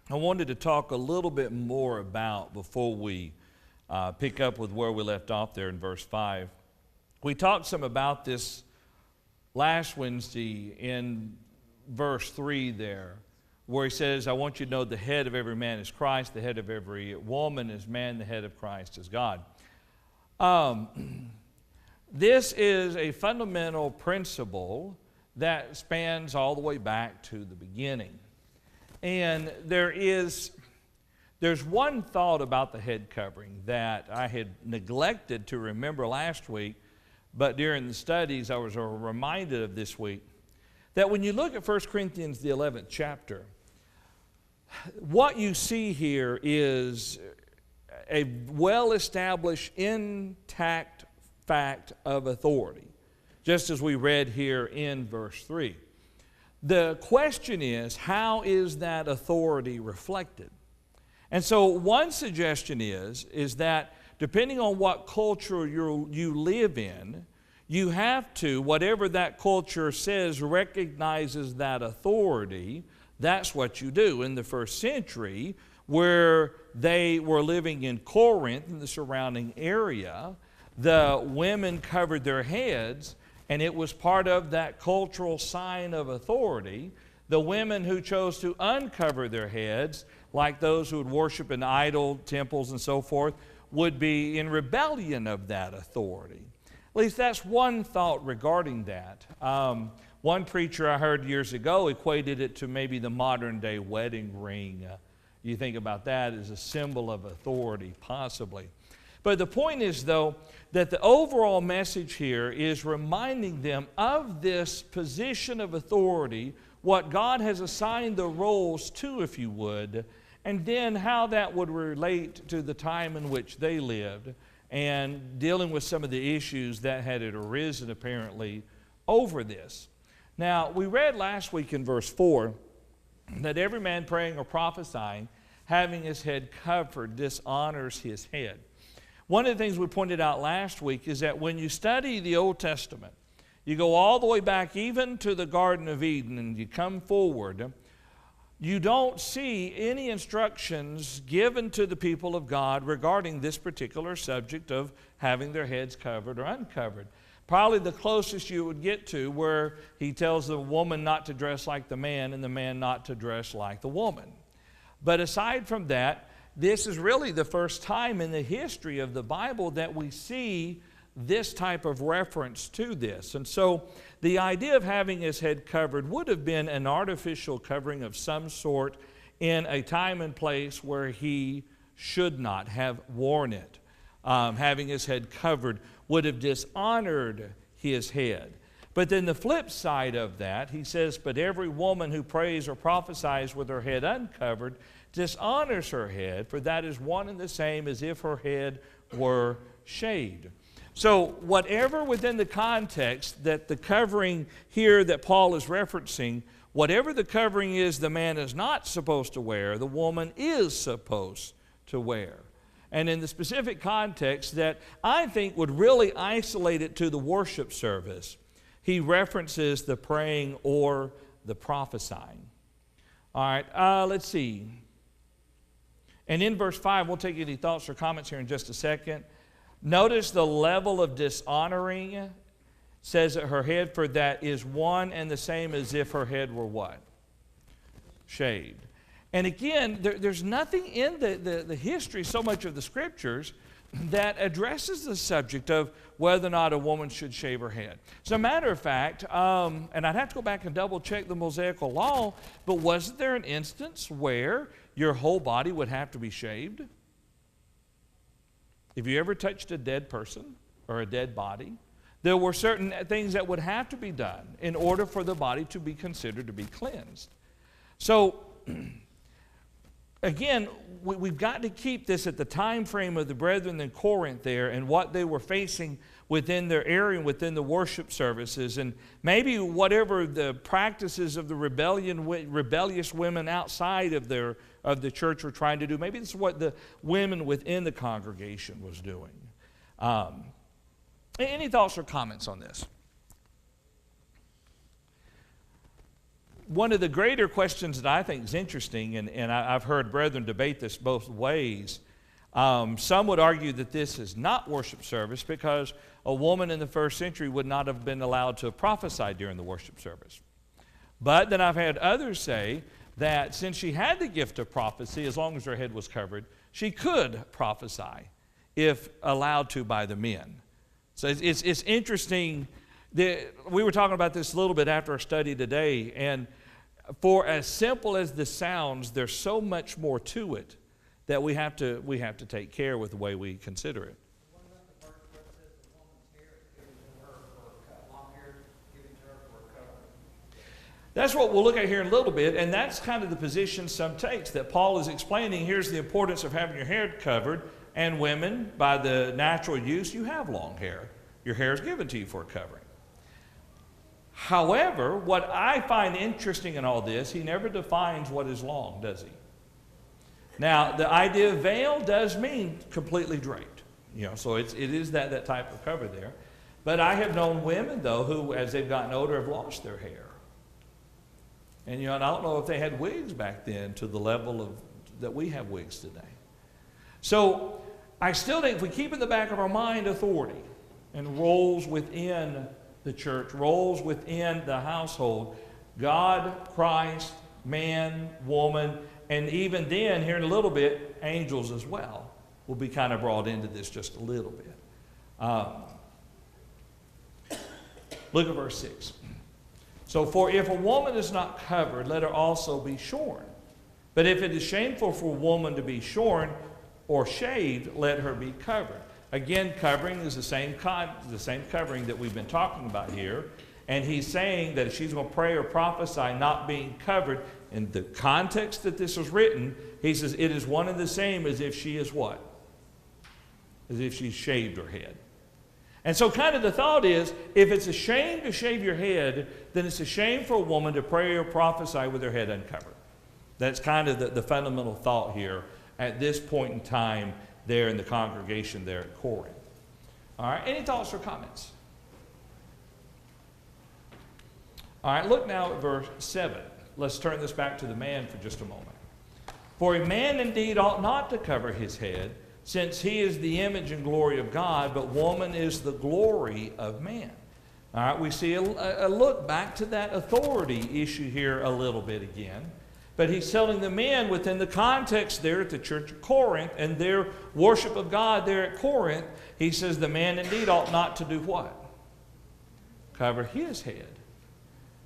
I wanted to talk a little bit more about before we pick up with where we left off there in verse 5. We talked some about this last Wednesday in verse 3 there, where he says, I want you to know the head of every man is Christ, the head of every woman is man, the head of Christ is God. This is a fundamental principle that spans all the way back to the beginning. And there's one thought about the head covering that I had neglected to remember last week, but during the studies I was reminded of this week, that when you look at 1 Corinthians, the 11th chapter, what you see here is a well-established, intact fact of authority, just as we read here in verse 3. The question is, how is that authority reflected? And so one suggestion is that depending on what culture you live in, you have to, whatever that culture says recognizes that authority, that's what you do. In the first century, where they were living in Corinth and the surrounding area, the women covered their heads, and it was part of that cultural sign of authority. The women who chose to uncover their heads, like those who would worship in idol temples and so forth, would be in rebellion of that authority. At least that's one thought regarding that. One preacher I heard years ago equated it to maybe the modern day wedding ring. You think about that as a symbol of authority, possibly. But the point is, though, that the overall message here is reminding them of this position of authority, what God has assigned the roles to, if you would, and then how that would relate to the time in which they lived, and dealing with some of the issues that had arisen apparently over this. Now, we read last week in verse 4 that every man praying or prophesying, having his head covered, dishonors his head. One of the things we pointed out last week is that when you study the Old Testament, you go all the way back even to the Garden of Eden and you come forward, you don't see any instructions given to the people of God regarding this particular subject of having their heads covered or uncovered. Probably the closest you would get to where he tells the woman not to dress like the man and the man not to dress like the woman. But aside from that, this is really the first time in the history of the Bible that we see this type of reference to this. And so the idea of having his head covered would have been an artificial covering of some sort in a time and place where he should not have worn it. Having his head covered would have dishonored his head. But then the flip side of that, he says, but every woman who prays or prophesies with her head uncovered dishonors her head, for that is one and the same as if her head were shaved. So whatever within the context that the covering here that Paul is referencing, whatever the covering is the man is not supposed to wear, the woman is supposed to wear. And in the specific context that I think would really isolate it to the worship service, he references the praying or the prophesying. All right, let's see. And in verse 5, we'll take any thoughts or comments here in just a second. Notice the level of dishonoring. Says that her head, for that is one and the same as if her head were what? Shaved. And again, there's nothing in the history, so much of the scriptures, that addresses the subject of whether or not a woman should shave her head. As a matter of fact, and I'd have to go back and double check the Mosaical law, but wasn't there an instance where your whole body would have to be shaved? If you ever touched a dead person or a dead body, there were certain things that would have to be done in order for the body to be considered to be cleansed. So, again, we've got to keep this at the time frame of the brethren in Corinth there and what they were facing within their area, within the worship services, and maybe whatever the practices of the rebellious women outside of the church were trying to do. Maybe this is what the women within the congregation was doing. Any thoughts or comments on this? one of the greater questions that I think is interesting, and I've heard brethren debate this both ways. Some would argue that this is not worship service because a woman in the first century would not have been allowed to prophesy during the worship service. But then I've had others say that since she had the gift of prophecy, as long as her head was covered, she could prophesy if allowed to by the men. So it's interesting. We were talking about this a little bit after our study today, and for as simple as this sounds, there's so much more to it that we have to take care with the way we consider it. What about the part where it says the woman's hair is given to her for a cut, long hair is given to her for a covering? That's what we'll look at here in a little bit, and that's kind of the position some takes, that Paul is explaining. Here's the importance of having your hair covered, and women, by the natural use, you have long hair. Your hair is given to you for a covering. However, what I find interesting in all this, he never defines what is long, does he? Now, the idea of veil does mean completely draped. So it is that type of cover there. But I have known women, though, who, as they've gotten older, have lost their hair. And, and I don't know if they had wigs back then to the level that we have wigs today. So I still think if we keep in the back of our mind authority and roles within the church, roles within the household, God, Christ, man, woman, and even then, here in a little bit, angels as well will be kind of brought into this just a little bit. Look at verse 6. So, for if a woman is not covered, let her also be shorn. But if it is shameful for a woman to be shorn or shaved, let her be covered. Again, covering is the same covering that we've been talking about here. And he's saying that if she's going to pray or prophesy not being covered, in the context that this was written, he says it is one and the same as if she is what? As if she's shaved her head. And so kind of the thought is, if it's a shame to shave your head, then it's a shame for a woman to pray or prophesy with her head uncovered. That's kind of the fundamental thought here at this point in time there in the congregation there at Corinth. All right, any thoughts or comments? All right, look now at verse 7. Let's turn this back to the man for just a moment. For a man indeed ought not to cover his head, since he is the image and glory of God, but woman is the glory of man. All right, we see a look back to that authority issue here a little bit again. But he's telling the men within the context there at the church of Corinth and their worship of God there at Corinth, he says the man indeed ought not to do what? Cover his head.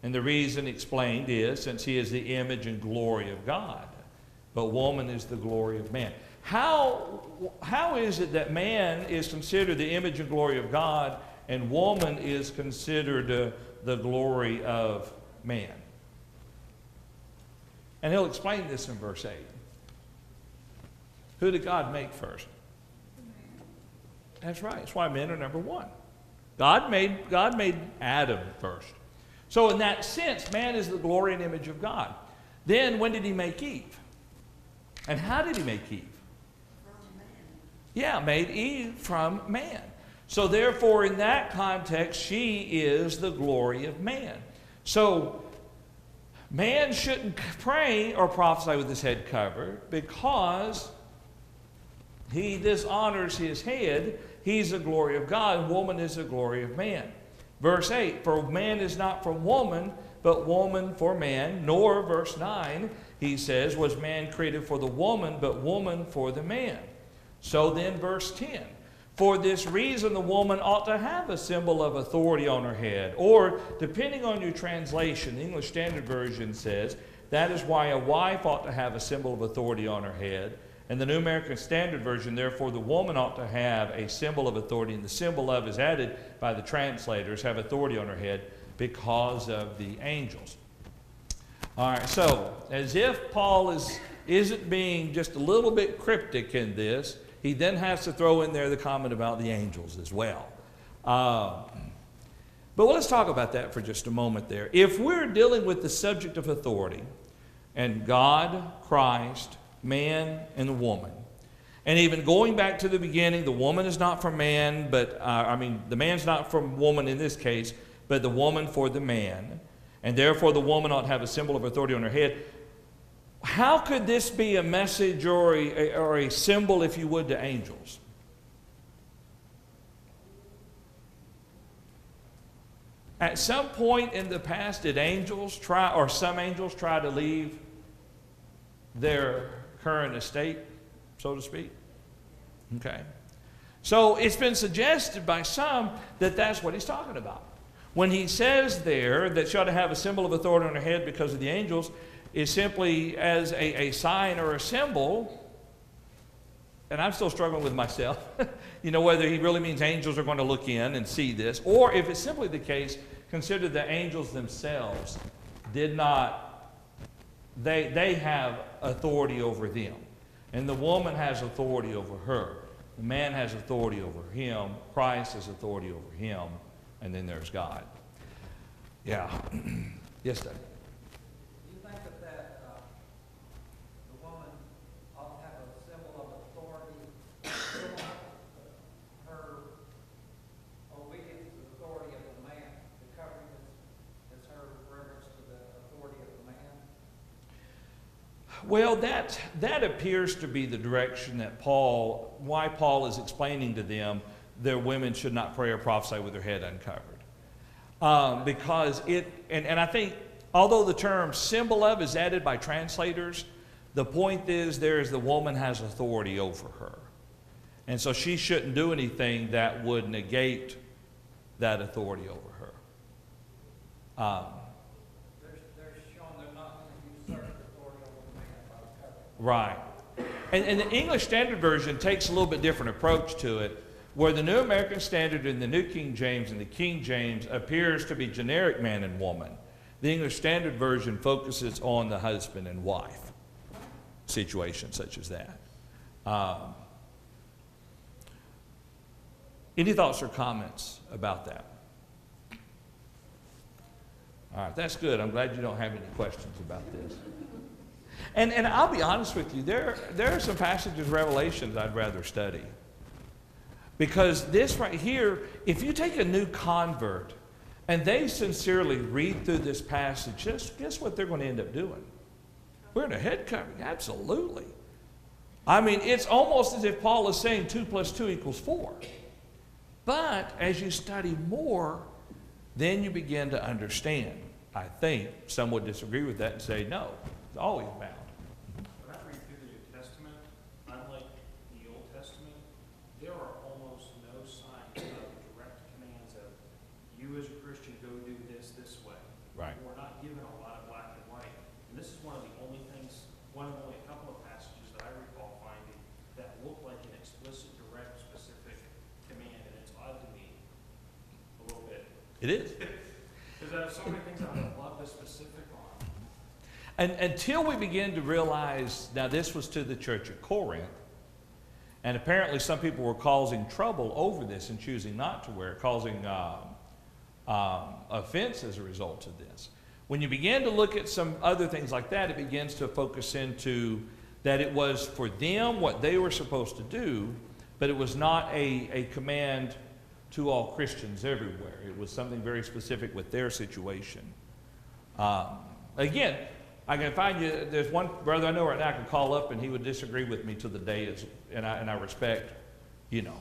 And the reason explained is since he is the image and glory of God, but woman is the glory of man. How is it that man is considered the image and glory of God and woman is considered the glory of man? And he'll explain this in verse 8. Who did God make first? That's right. That's why men are number one. God made Adam first. So in that sense, man is the glory and image of God. Then when did he make Eve? And how did he make Eve? From man. Yeah, made Eve from man. So therefore, in that context, she is the glory of man. So man shouldn't pray or prophesy with his head covered because he dishonors his head. He's the glory of God. Woman is the glory of man. Verse 8, for man is not from woman, but woman for man. Nor, verse 9, he says, was man created for the woman, but woman for the man. So then, verse 10, for this reason the woman ought to have a symbol of authority on her head. Or, depending on your translation, the English Standard Version says, that is why a wife ought to have a symbol of authority on her head. And the New American Standard Version, therefore, the woman ought to have a symbol of authority, and the symbol of is added by the translators, have authority on her head because of the angels. All right, so as if Paul isn't being just a little bit cryptic in this, he then has to throw in there the comment about the angels as well. But let's talk about that for just a moment there. If we're dealing with the subject of authority, and God, Christ, man, and the woman, and even going back to the beginning, the woman is not from man, but the man's not from woman in this case, but the woman for the man. and therefore the woman ought to have a symbol of authority on her head. How could this be a message or a symbol, if you would, to angels? At some point in the past, did angels try, or some angels try to leave their current estate, so to speak? Okay. So it's been suggested by some that that's what he's talking about. When he says there that she ought to have a symbol of authority on her head because of the angels, is simply as a sign or a symbol, and I'm still struggling with myself, whether he really means angels are going to look in and see this, or if it's simply the case, consider the angels themselves did not, they have authority over them. And the woman has authority over her. The man has authority over him. Christ has authority over him. And then there's God. Yeah. Yes, Doug. Do you think that the woman ought to have a symbol of authority, her obedience to the authority of the man? The covering is her reverence to the authority of the man? Well, that appears to be the direction that why Paul is explaining to them their women should not pray or prophesy with their head uncovered. Because and I think, although the term symbol of is added by translators, the point is the woman has authority over her. And so she shouldn't do anything that would negate that authority over her. They're showing they're not going to usurp the authority over the man by the covering. Right. And the English Standard Version takes a little bit different approach to it, where the New American Standard and the New King James and the King James appears to be generic man and woman. The English Standard Version focuses on the husband and wife situation such as that. Any thoughts or comments about that? All right, that's good. I'm glad you don't have any questions about this. And I'll be honest with you, there are some passages, Revelations, I'd rather study. Because this right here, if you take a new convert and they sincerely read through this passage, guess what they're going to end up doing? We're in a head covering, absolutely. I mean, it's almost as if Paul is saying 2 + 2 = 4. But as you study more, then you begin to understand. I think some would disagree with that and say, no, it's always bound. When I read through the New Testament, unlike the Old Testament, there are almost no signs of direct commands of, you as a Christian go do this way. Right. We're not given a lot of black and white. And this is one of the only things, one of only a couple of passages that I recall finding that look like an explicit, direct, specific command. And it's odd to me a little bit. It is. Because there are so many things I would love the specific on. And until we begin to realize, now this was to the church at Corinth, and apparently some people were causing trouble over this and choosing not to wear it, causing offense as a result of this. When you begin to look at some other things like that, it begins to focus into that it was for them what they were supposed to do, but it was not a command to all Christians everywhere. It was something very specific with their situation. Again, I can find you, there's one brother I know right now I can call up and he would disagree with me to the day is, and I respect that. He would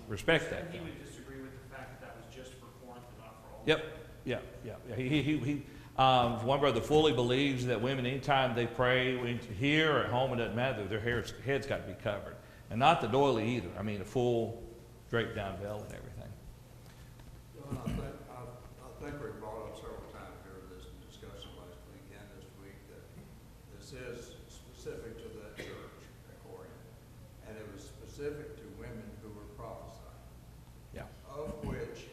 disagree with the fact that was just for Corinth and not for all. Yep, yeah. One brother fully believes that women, anytime they pray, here or at home, it doesn't matter, their head's got to be covered. And not the doily either. I mean, a full draped down veil and everything. I think we brought up several times here in this discussion last week and this week that this is specific to that church at Corinth, and it was specific to women who were prophesying. Yeah. Of which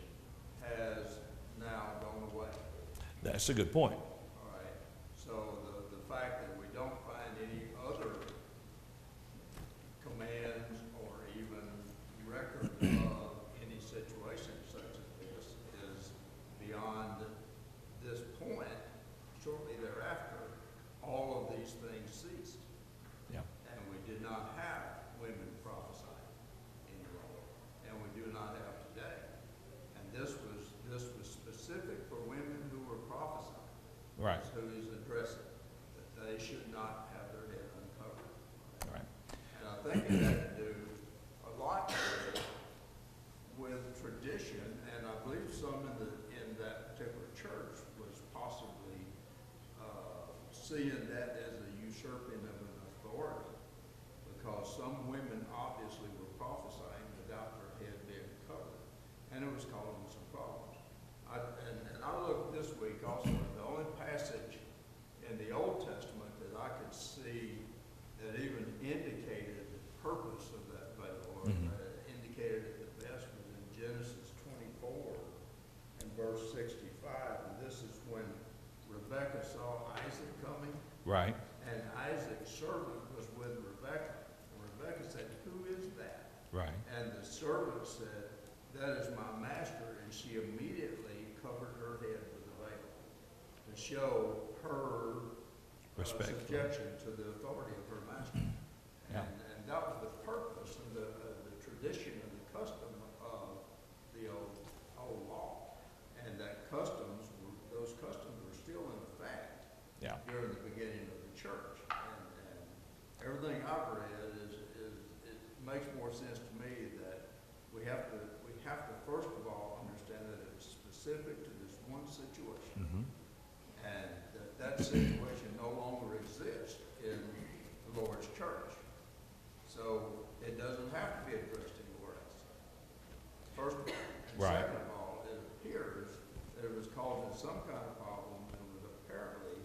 has now gone away. That's a good point. All right. So the fact that we don't find any other commands or even record of any situation such as this is beyond this point. Shortly thereafter, all of these things ceased. Yeah. And we did not have women prophesying any longer. And we do not have today. And this was specific for women who were prophesying. some women obviously were prophesying without their head being covered, and it was causing some problems. And I looked this week also, the only passage in the Old Testament that I could see that even indicated the purpose of that veil, or indicated it the best, was in Genesis 24 and verse 65. And this is when Rebekah saw Isaac coming, Right. and Isaac's servant was with Rebekah. And Rebekah said, "Who is that?" Right. And the servant said, "That is my master." And she immediately covered her head with a veil to show her Respect. subjection to the authority of her master. Yeah. And that was the purpose and the tradition and the custom of the old law. And those customs were still in effect Yeah. during the beginning of the church. And everything I've read it makes more sense to me that we have to first of all understand that it's specific to this one situation, and that situation no longer exists in the Lord's church. So it doesn't have to be addressed anywhere else. First of all. And Right. second of all, it appears that it was causing some kind of problem, and was apparently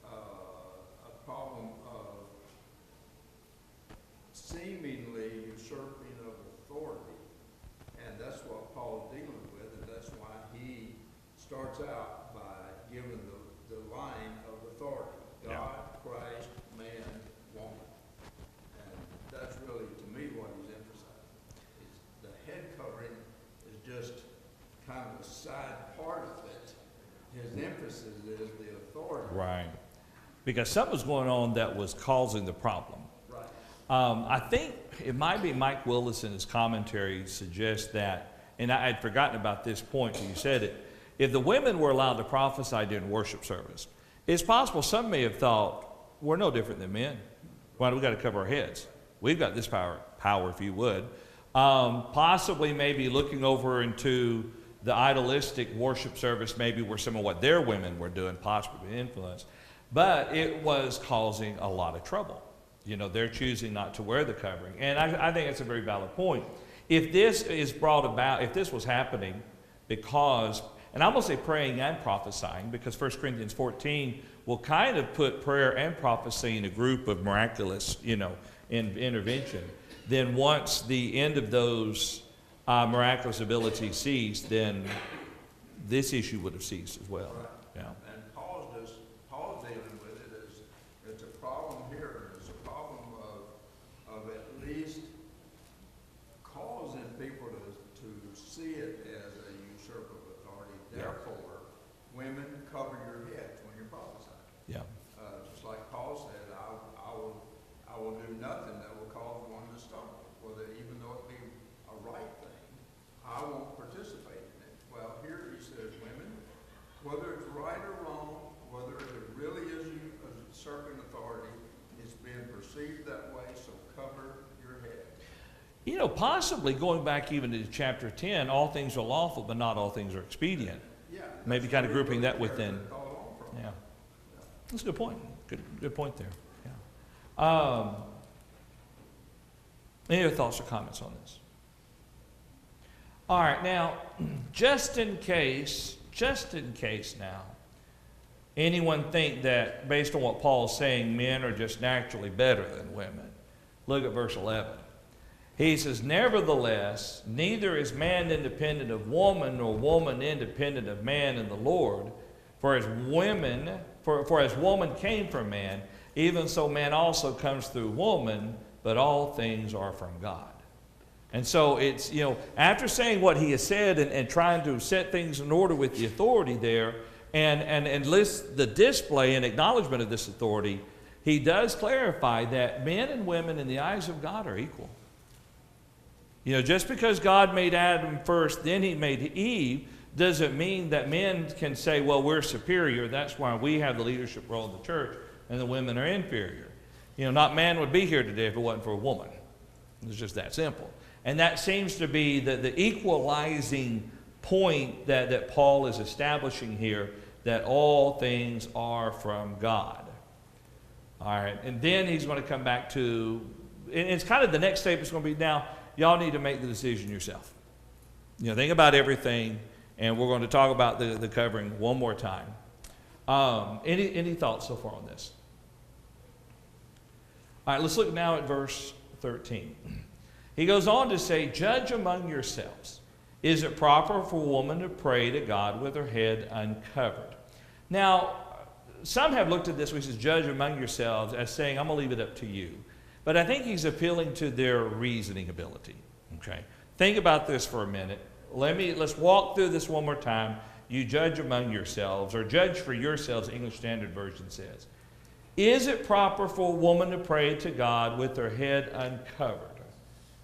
a problem of seemingly usurping of authority. And that's what Paul's dealing with, and that's why he starts out by giving the line of authority. Yeah. God, Christ, man, woman. And that's really, to me, what he's emphasizing. Is the head covering is just kind of a side part of it. His emphasis is the authority. Right. Because something was going on that was causing the problem. Right. I think it might be Mike Willis in his commentary suggests that, and I had forgotten about this point when you said it, if the women were allowed to prophesy during worship service, it's possible some may have thought, we're no different than men. Why do we got to cover our heads? We've got this power if you would. Possibly maybe looking over into the idolistic worship service, maybe where some of what their women were doing, possibly influenced. But it was causing a lot of trouble. You know, they're choosing not to wear the covering. And I think that's a very valid point. If this is brought about, if this was happening because, and I'm going to say praying and prophesying, because 1 Corinthians 14 will kind of put prayer and prophecy in a group of miraculous, intervention. Then once the end of those miraculous abilities ceased, then this issue would have ceased as well. Right. Yeah. And Paul's dealing with it as it's a problem here. It's a problem of at least causing people to see it as a usurp of authority. Therefore, women, cover your heads when you're prophesying. Yeah. Just like Paul said, I will do nothing that will cause one to stumble, even though it be a right thing. I won't participate in it. Well, here he says, women, whether it's right or wrong, whether it really is usurping authority, it's being perceived that way, so cover your head. Possibly going back even to chapter 10, all things are lawful, but not all things are expedient. Yeah. Maybe kind of grouping that within. Where it called on from. Yeah. That's a good point. Good point there. Yeah. Any other thoughts or comments on this? All right, now, just in case now, anyone think that based on what Paul's saying, men are just naturally better than women. Look at verse 11. He says, nevertheless, neither is man independent of woman, nor woman independent of man in the Lord. For as woman came from man, even so man also comes through woman, but all things are from God. And so it's, after saying what he has said and trying to set things in order with the authority there, and list the display and acknowledgement of this authority, he does clarify that men and women in the eyes of God are equal. Just because God made Adam first, then he made Eve, doesn't mean that men can say, well, we're superior. That's why we have the leadership role in the church, and the women are inferior. Not man would be here today if it wasn't for a woman. It's just that simple. And that seems to be the equalizing point that Paul is establishing here, that all things are from God. All right, and then he's going to come back to and it's kind of the next step is going to be now, y'all need to make the decision yourself. Think about everything, and we're going to talk about the covering one more time. Any thoughts so far on this? All right, let's look now at verse 13. He goes on to say, judge among yourselves. Is it proper for a woman to pray to God with her head uncovered? Now, some have looked at this, which is judge among yourselves, as saying, I'm going to leave it up to you. But I think he's appealing to their reasoning ability. Okay? Think about this for a minute. Let's walk through this one more time. You judge among yourselves, or judge for yourselves, English Standard Version says. Is it proper for a woman to pray to God with her head uncovered?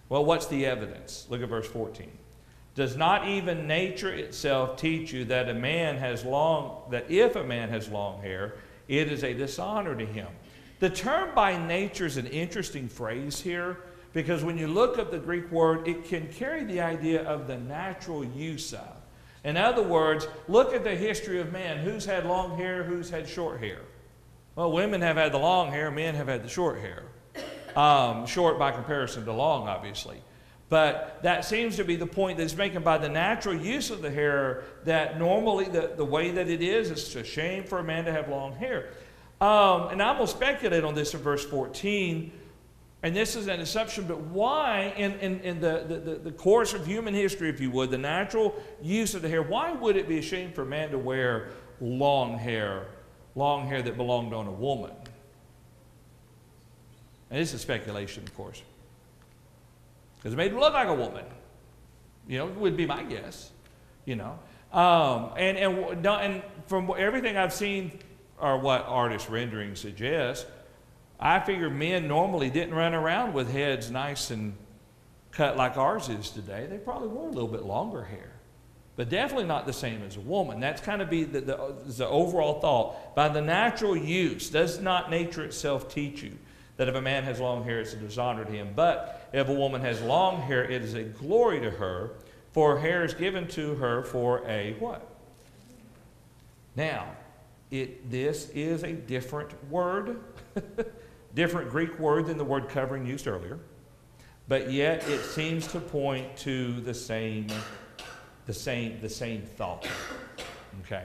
Well, what's the evidence? Look at verse 14. Does not even nature itself teach you that if a man has long hair, it is a dishonor to him? The term by nature is an interesting phrase here, because when you look at the Greek word, it can carry the idea of the natural use of. In other words, look at the history of man. Who's had long hair? Who's had short hair? Well, women have had the long hair. Men have had the short hair. Short by comparison to long, obviously. But that seems to be the point that's making by the natural use of the hair, that normally the way that it is, it's a shame for a man to have long hair. And I'm going to speculate on this in verse 14. And this is an assumption, but why, in the course of human history, if you would, the natural use of the hair, why would it be a shame for a man to wear long hair that belonged on a woman? And this is speculation, of course, because it made him look like a woman. Would be my guess. And from everything I've seen, or what artist renderings suggest, I figure men normally didn't run around with heads nice and cut like ours is today. They probably wore a little bit longer hair, but definitely not the same as a woman. That's kind of be the overall thought. By the natural use, does not nature itself teach you that if a man has long hair, it's a dishonor to him? But if a woman has long hair, it is a glory to her, for hair is given to her for a what? Now, this is a different word. Different Greek word than the word covering used earlier, but yet it seems to point to the same thought. Okay,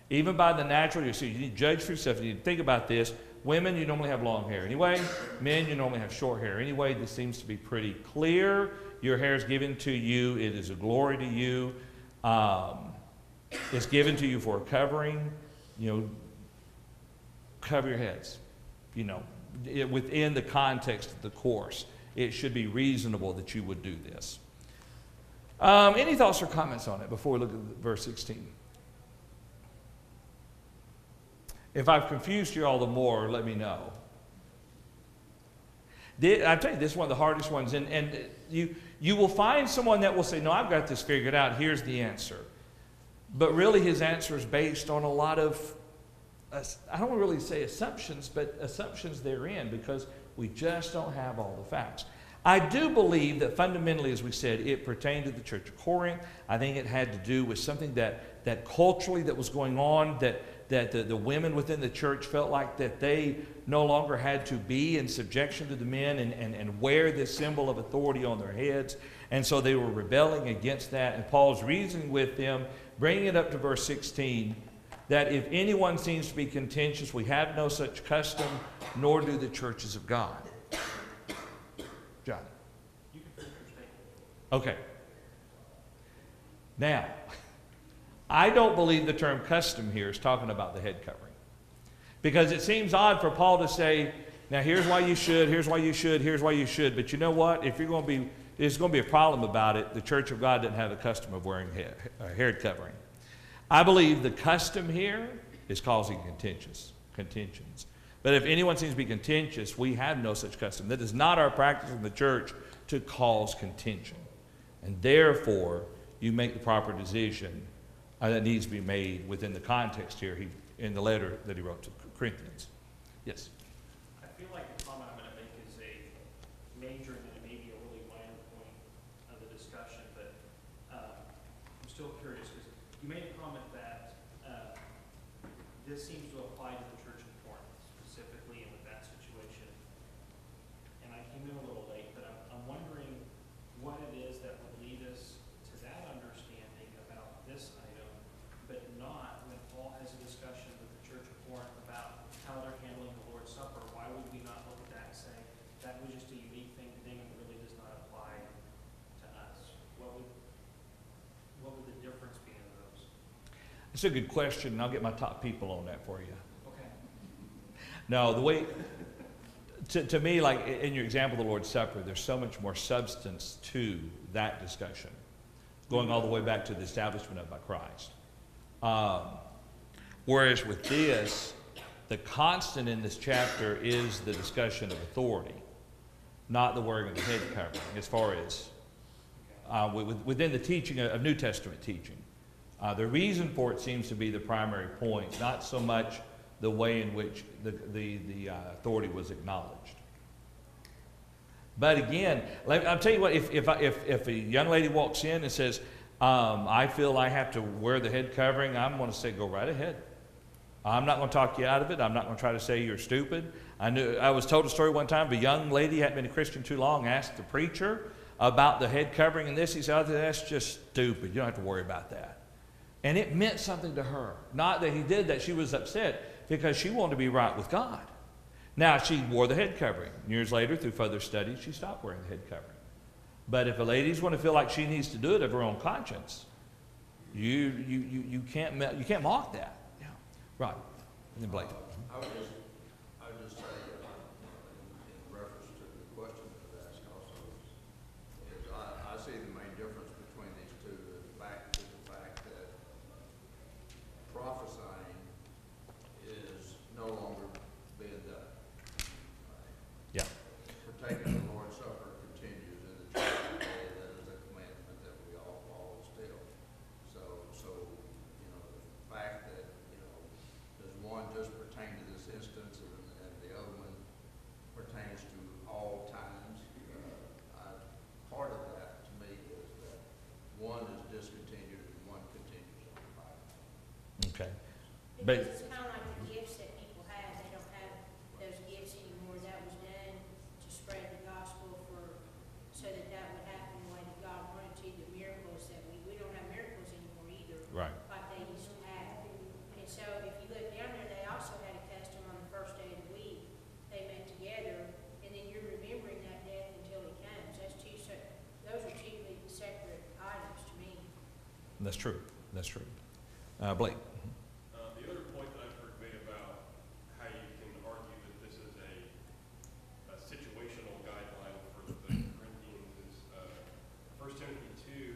even by the natural, you need to judge for yourself. You need to think about this. Women, you normally have long hair anyway. Men, you normally have short hair anyway. This seems to be pretty clear. Your hair is given to you; it is a glory to you. It's given to you for a covering. Cover your heads. Within the context of the course, it should be reasonable that you would do this. Any thoughts or comments on it before we look at verse 16? If I've confused you all the more, let me know. I tell you, this is one of the hardest ones, and you will find someone that will say, no, I've got this figured out, here's the answer. But really his answer is based on a lot of, I don't really say assumptions, but assumptions therein, because we just don't have all the facts. I do believe that fundamentally, as we said, it pertained to the Church of Corinth. I think it had to do with something that culturally that was going on, that the women within the church felt like that they no longer had to be in subjection to the men and wear this symbol of authority on their heads. And so they were rebelling against that. And Paul's reasoning with them, bringing it up to verse 16, that if anyone seems to be contentious, we have no such custom, nor do the churches of God. John. You can finish your statement. Okay. Now, I don't believe the term custom here is talking about the head covering. Because it seems odd for Paul to say, now here's why you should, here's why you should, here's why you should. But you know what? If you're going to be, there's going to be a problem about it, the Church of God doesn't have a custom of wearing head covering. I believe the custom here is causing contentions. But if anyone seems to be contentious, we have no such custom. That is not our practice in the church to cause contention. And therefore, you make the proper decision that needs to be made within the context here in the letter that he wrote to Corinthians. Yes? I feel like the comment I'm going to make is a major and then maybe a really minor point of the discussion, but I'm still curious because you made a comment that this seems to apply to the Church of Corinth specifically and with that situation. And I came in a little late. It's a good question, and I'll get my top people on that for you. Okay. No, the way, to me, like in your example of the Lord's Supper, there's so much more substance to that discussion, going all the way back to the establishment of by Christ. Whereas with this, the constant in this chapter is the discussion of authority, not the wearing of the head covering, as far as within the teaching of New Testament teaching. The reason for it seems to be the primary point, not so much the way in which the authority was acknowledged. But again, I'll tell you what, if a young lady walks in and says, I feel I have to wear the head covering, I'm going to say, go right ahead. I'm not going to talk you out of it. I'm not going to try to say you're stupid. I was told a story one time of a young lady, hadn't been a Christian too long, asked the preacher about the head covering and this. He said, oh, that's just stupid. You don't have to worry about that. And it meant something to her. Not that he did that. She was upset because she wanted to be right with God. Now, she wore the head covering. Years later, through further study, she stopped wearing the head covering. But if a lady's going to feel like she needs to do it of her own conscience, you can't mock that. Yeah. Right. And then Blake. I would just say, in reference to the question that was asked also, is I see the main difference between these two is back to the fact that prophesying is no longer being done. Yeah. Partaking of the Lord's Supper continues in the church today. That is a commandment that we all follow still. So, the fact that, does one just pertain to this instance and the other one pertains to all times? Part of that to me is that one is discontinued and one continues on the Bible. Okay. Because it's kind of like the gifts that people have, they don't have those gifts anymore. That was done to spread the gospel so that would happen the way that God wanted to. The miracles that we don't have miracles anymore either. Right. Like they used to have. And so if you look down there, they also had a custom on the first day of the week. They met together, and then you're remembering that death until he comes. Those are two separate items to me. That's true. That's true. Blake. The other point that I've heard made about how you can argue that this is a situational guideline for the Corinthians is 1 Timothy 2,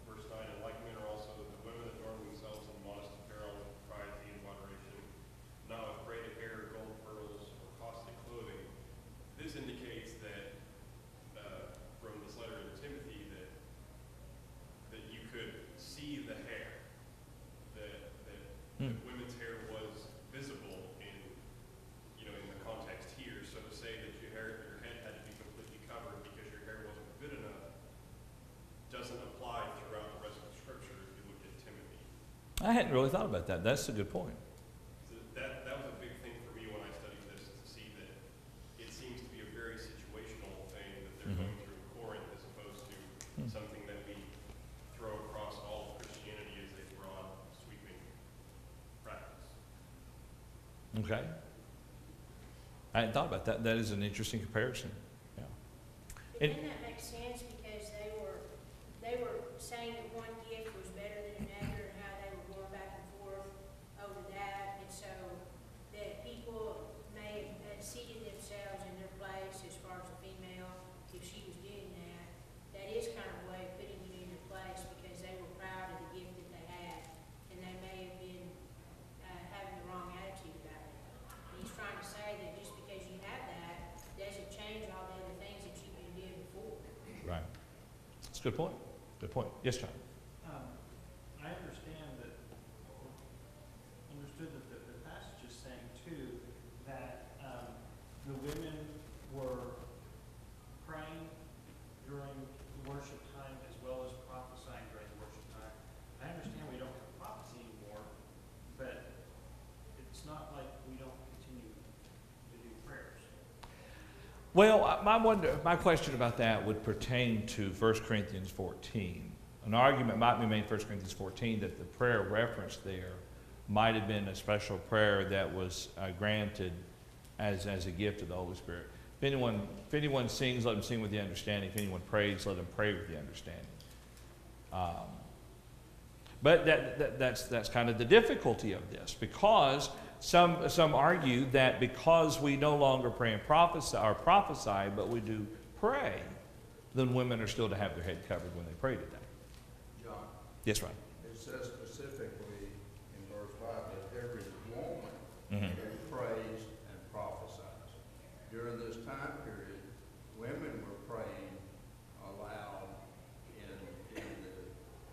verse 9, and like men are also the women adorn themselves in modest apparel, with propriety and moderation, not with braided hair, gold pearls, or costly clothing. This indicates that from this letter to Timothy that you could see the hair, that women's hair was visible in the context here. So to say that your head had to be completely covered because your hair wasn't good enough doesn't apply throughout the rest of the scripture if you look at Timothy. I hadn't really thought about that. That's a good point. So that was a big thing for me when I studied this, to see that it seems to be a very situational thing that they're going through in Corinth, as opposed to something that we throw across all of Christianity as a broad, sweeping practice. Okay. I hadn't thought about that. That is an interesting comparison. Yeah. But then that makes sense because they were saying that one gift was better than another and how they were going back and forth over that. And so that people may have seated themselves in their place as far as a female, if she was doing that. That is kind of a way of putting you in your place because they were proud of the gift that they had. And they may have been having the wrong attitude about it. And he's trying to say that just because you have that doesn't change all the other things that you've been doing before. Right. That's a good point. Good point. Yes, John. I understood that the passage is saying too that the women were praying during the worship time as well as prophesying during the worship time. I understand we don't have prophecy anymore, but it's not like we don't continue to do prayers. Well, my question about that would pertain to 1 Corinthians 14. An argument might be made in 1 Corinthians 14 that the prayer referenced there might have been a special prayer that was granted as a gift of the Holy Spirit. If anyone sings, let them sing with the understanding. If anyone prays, let them pray with the understanding. But that's kind of the difficulty of this, because some argue that because we no longer pray and prophesy, but we do pray, then women are still to have their head covered when they pray today. John, Yes, right. it says specifically in verse 5 that every woman Mhm. prays and prophesies. During this time period, women were praying aloud in the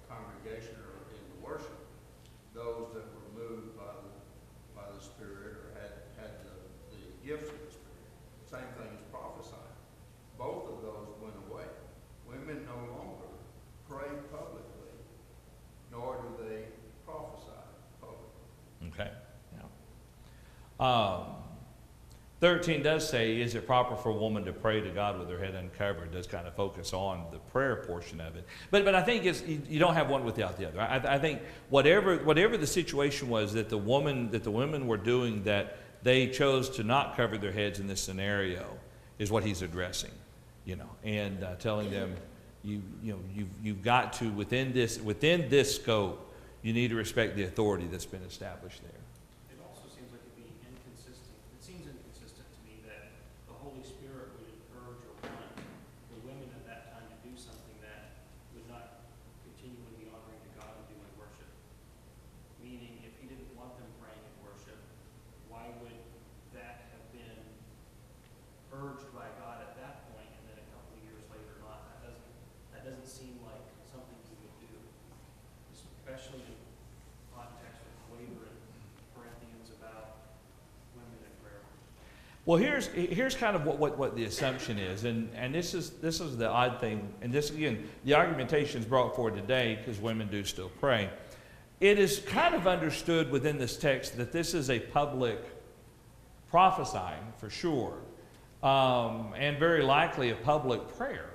congregation or in the worship. Those that were moved by the Spirit or had the gifts of the Spirit. Same thing as prophesying. Both of those went away. Women no longer pray publicly, nor do they prophesy publicly. Okay. Yeah. 13 does say, is it proper for a woman to pray to God with her head uncovered? It does kind of focus on the prayer portion of it. But I think you don't have one without the other. I think whatever the situation was that the women were doing, that they chose to not cover their heads in this scenario, is what he's addressing, and telling them, you've got to, within this scope, you need to respect the authority that's been established there. It also seems like it'd be inconsistent. It seems inconsistent to me that the Holy Spirit would encourage or want the women at that time to do something that would not continually be honoring to God and doing worship. Meaning, if he didn't want them praying in worship, why would that have been urged by God at that point, and then a couple of years later not? That doesn't seem like something he would do, especially in context with later in Corinthians about women in prayer. Well, here's kind of what the assumption is, and this is the odd thing, and this again, the argumentation is brought forward today because women do still pray. It is kind of understood within this text that this is a public prophesying for sure, and very likely a public prayer.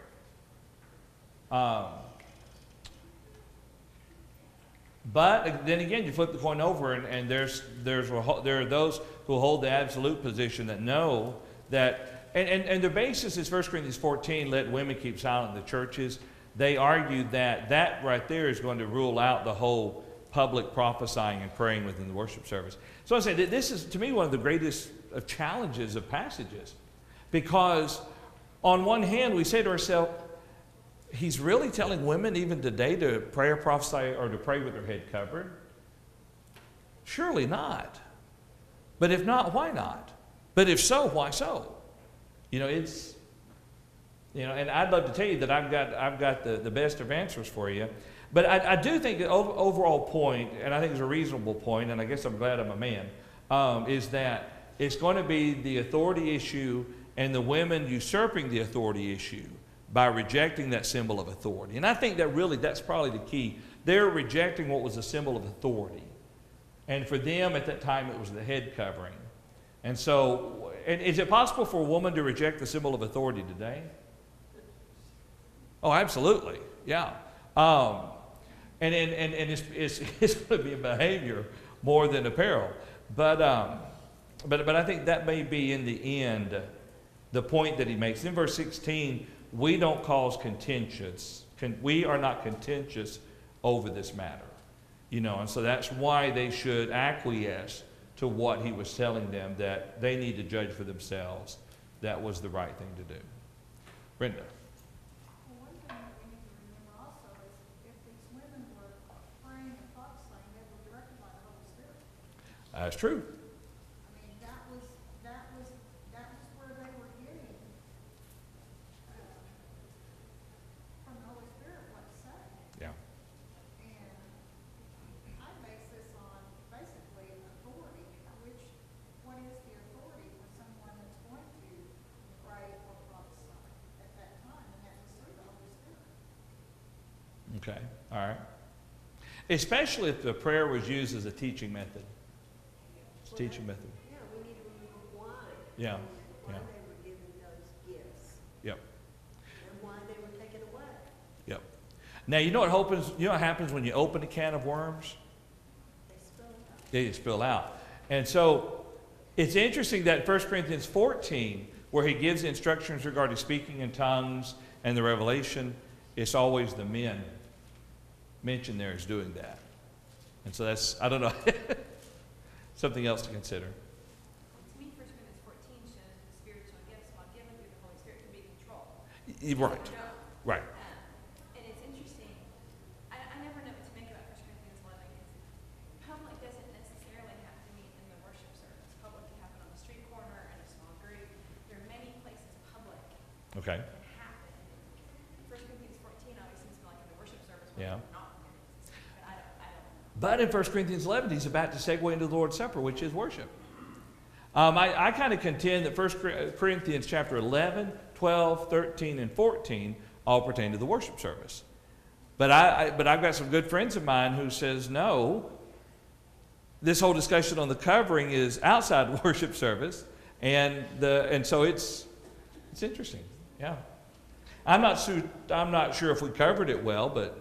But then again, you flip the coin over, and there are those who hold the absolute position that know that, and their basis is 1 Corinthians 14, let women keep silent in the churches. They argue that right there is going to rule out the whole public prophesying and praying within the worship service. So I say that this is, to me, one of the greatest challenges of passages, because on one hand, we say to ourselves, he's really telling women even today to pray or prophesy or to pray with their head covered? Surely not. But if not, why not? But if so, why so? And I'd love to tell you that I've got the best of answers for you. But I do think the overall point, and I think it's a reasonable point, and I guess I'm glad I'm a man, is that it's going to be the authority issue and the women usurping the authority issue by rejecting that symbol of authority. And I think that's probably the key. They're rejecting what was a symbol of authority. And for them at that time, it was the head covering. And so, is it possible for a woman to reject the symbol of authority today? Oh, absolutely, yeah. And it's going to be a behavior more than apparel. But I think that may be in the end the point that he makes. In verse 16, we don't cause contentious. We are not contentious over this matter. And so that's why they should acquiesce to what he was telling them, that they need to judge for themselves. That was the right thing to do. Brenda. Well, one thing that we need to remember also is if these women were praying and prophesying, they were directed by the Holy Spirit. That's true. I mean, that was where they were getting from the Holy Spirit what to say. Yeah. And I base this on basically authority, what is the authority for someone that's going to pray or prophesy at that time, and that was through the Holy Spirit. Okay. All right. Especially if the prayer was used as a teaching method. It's a teaching method. Yeah, we need to remember why. Yeah, Why yeah. they were given those gifts Yep. and why they were taken away. Yep. Now you know what happens when you open a can of worms? They spilled out. They spill out. And so it's interesting that 1 Corinthians 14, where he gives instructions regarding speaking in tongues and the revelation, it's always the men mentioned there as doing that. And so that's, I don't know, something else to consider. To me, 1 Corinthians 14 shows the spiritual gifts, while given through the Holy Spirit, can be controlled. Right, No. right. And it's interesting, I never know what to make about 1 Corinthians 11, because public doesn't necessarily have to mean in the worship service. Public can happen on the street corner, in a small group. There are many places public Okay. can happen. 1 Corinthians 14 always seems to be like in the worship service, Yeah. where it's not permitted to speak, but I don't know. But in 1 Corinthians 11, he's about to segue into the Lord's Supper, which is worship. I kind of contend that 1 Corinthians chapter 11, 12, 13, and 14 all pertain to the worship service. But I've got some good friends of mine who says, no, this whole discussion on the covering is outside the worship service. And so it's interesting. Yeah. I'm not sure if we covered it well, but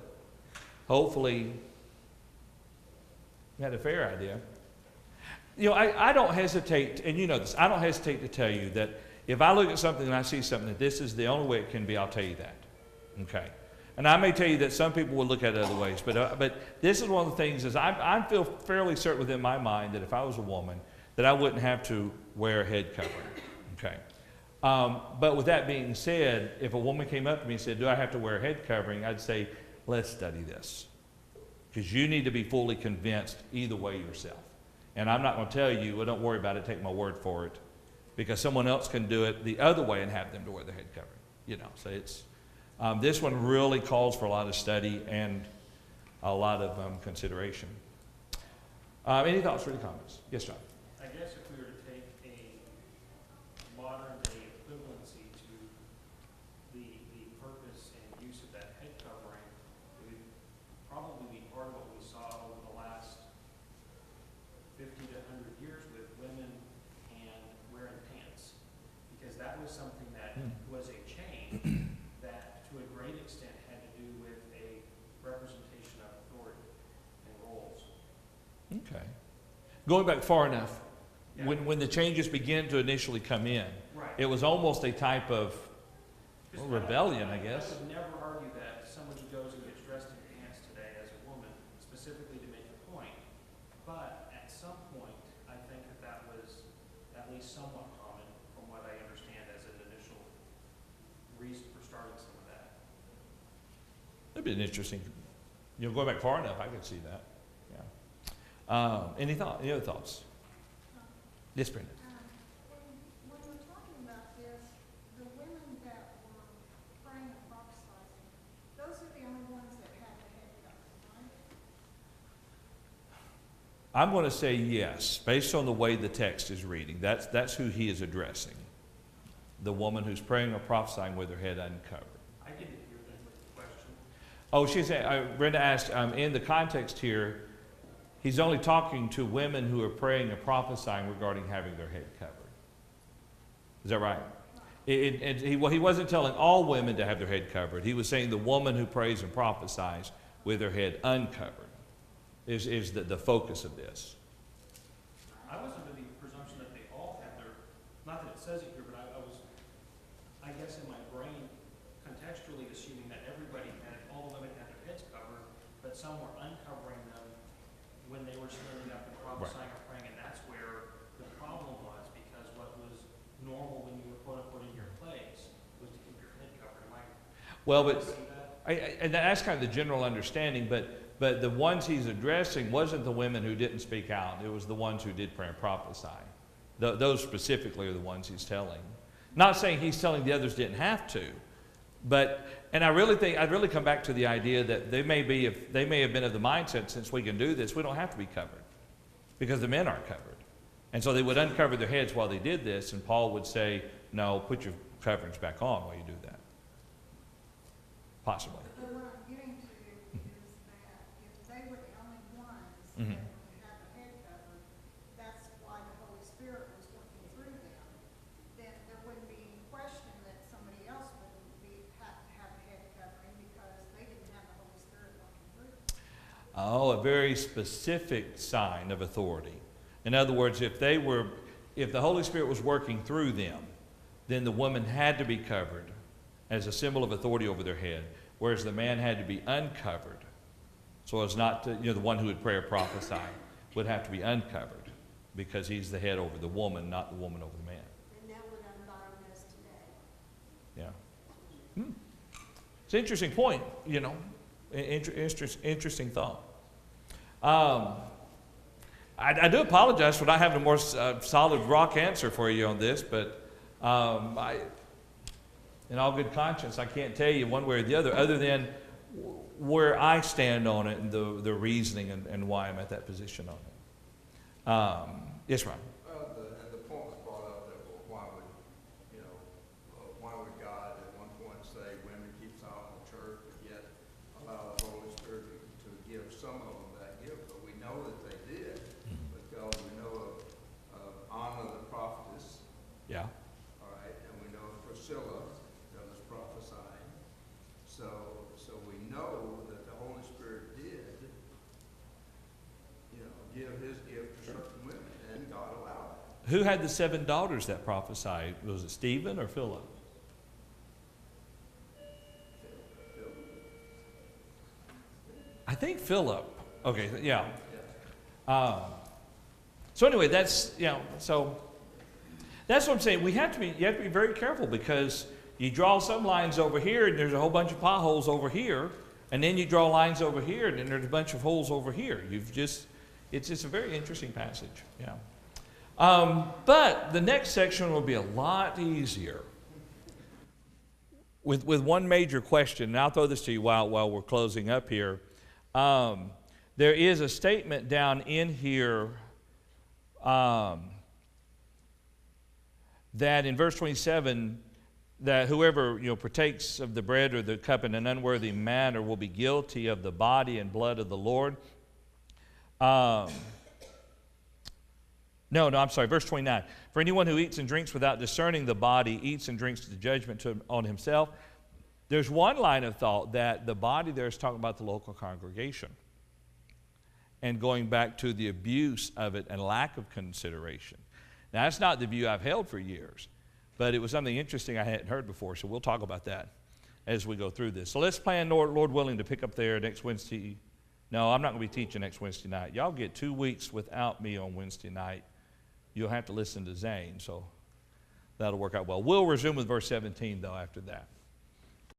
hopefully you had a fair idea. You know, I don't hesitate, and you know this, I don't hesitate to tell you that if I look at something and I see something that this is the only way it can be, I'll tell you that. Okay. And I may tell you that some people will look at it other ways, but this is one of the things is I feel fairly certain within my mind that if I was a woman, that I wouldn't have to wear a head covering. Okay. But with that being said, if a woman came up to me and said, do I have to wear a head covering? I'd say, let's study this. Because you need to be fully convinced either way yourself. And I'm not going to tell you, well, don't worry about it, take my word for it. Because someone else can do it the other way and have them to wear the head covering. You know, so it's, this one really calls for a lot of study and a lot of consideration. Any thoughts or any comments? Yes, John? I guess if we were to take a modern day equivalency to the purpose and use of that head covering, it would probably be part of what we saw over the last 50 to 100 years with women and wearing pants. Because that was something that was a change that to a great extent had to do with a representation of authority and roles. Okay. Going back far enough, Yeah. when the changes began to initially come in, Right. it was almost a type of Just rebellion, I guess. I would never argue that someone who goes and gets dressed in pants today as a woman, specifically to make a point. But at some point, I think that was at least somewhat common from what I understand as an initial reason for starting some of that. That'd be an interesting, you know, going back far enough, I could see that. Yeah. Any other thoughts? Yes, Brenda. When we're talking about this, the women that were praying and prophesying, those are the only ones that had the head covering, right? I'm going to say yes, based on the way the text is reading. That's who he is addressing. The woman who's praying or prophesying with her head uncovered. I didn't hear that with the question. Oh, she's saying, Brenda asked, in the context here, he's only talking to women who are praying and prophesying regarding having their head covered. Is that right? He wasn't telling all women to have their head covered. He was saying the woman who prays and prophesies with her head uncovered is the focus of this. I was under the presumption that they all had their, not that it says it here, but I guess in my brain, contextually assuming that all the women had their heads covered, but some were uncovering them when they were standing up and prophesying or praying, and that's where the problem was, because what was normal when you were quote unquote in your place was to keep your head covered. Am I Well, but see that? and that's kind of the general understanding, but the ones he's addressing wasn't the women who didn't speak out. It was the ones who did pray and prophesy. Those specifically are the ones he's telling. Not saying he's telling the others didn't have to, but, and I really think, I'd really come back to the idea that they may have been of the mindset, since we can do this, we don't have to be covered, because the men aren't covered. And so they would uncover their heads while they did this, and Paul would say, no, put your coverings back on while you do that. Possibly. But what I'm getting to is that if they were the only ones Mhm. that would have the head covered, that's why the Holy Spirit was working through them, then there wouldn't be any question that somebody else wouldn't have to have a head covering because they didn't have the Holy Spirit working through them. Oh, a very specific sign of authority. In other words, if the Holy Spirit was working through them, then the woman had to be covered as a symbol of authority over their head, whereas the man had to be uncovered So as not to, the one who would pray or prophesy would have to be uncovered because he's the head over the woman, not the woman over the man. And that would unbind us today. Yeah. It's an interesting point, interesting thought. I do apologize for not having a more solid rock answer for you on this, but in all good conscience, I can't tell you one way or the other than where I stand on it and the reasoning and why I'm at that position on it. Yes, Ron. The point was brought up that, well, why would God at one point say women keep silent in church, but yet allow the Holy Spirit to give some of them that gift? But we know that they did, because we know of Anna the prophetess. Yeah. All right, and we know of Priscilla that was prophesying. So we know that the Holy Spirit did, give his gift to certain women, and God allowed it. Who had the 7 daughters that prophesied? Was it Stephen or Philip? I think Philip. Okay, yeah. So anyway, that's so that's what I'm saying. You have to be very careful, because you draw some lines over here, and there's a whole bunch of potholes over here, and then you draw lines over here, and then there's a bunch of holes over here. It's just a very interesting passage. Yeah. But the next section will be a lot easier. With one major question, and I'll throw this to you while we're closing up here. There is a statement down in here that in verse 27, that whoever partakes of the bread or the cup in an unworthy manner will be guilty of the body and blood of the Lord. No, I'm sorry, verse 29. For anyone who eats and drinks without discerning the body eats and drinks the judgment on himself. There's one line of thought that the body there is talking about the local congregation, and going back to the abuse of it and lack of consideration. Now, that's not the view I've held for years, but it was something interesting I hadn't heard before, so we'll talk about that as we go through this. So let's plan, Lord willing, to pick up there next Wednesday. No, I'm not going to be teaching next Wednesday night. Y'all get 2 weeks without me on Wednesday night. You'll have to listen to Zane, so that'll work out well. We'll resume with verse 17, though, after that.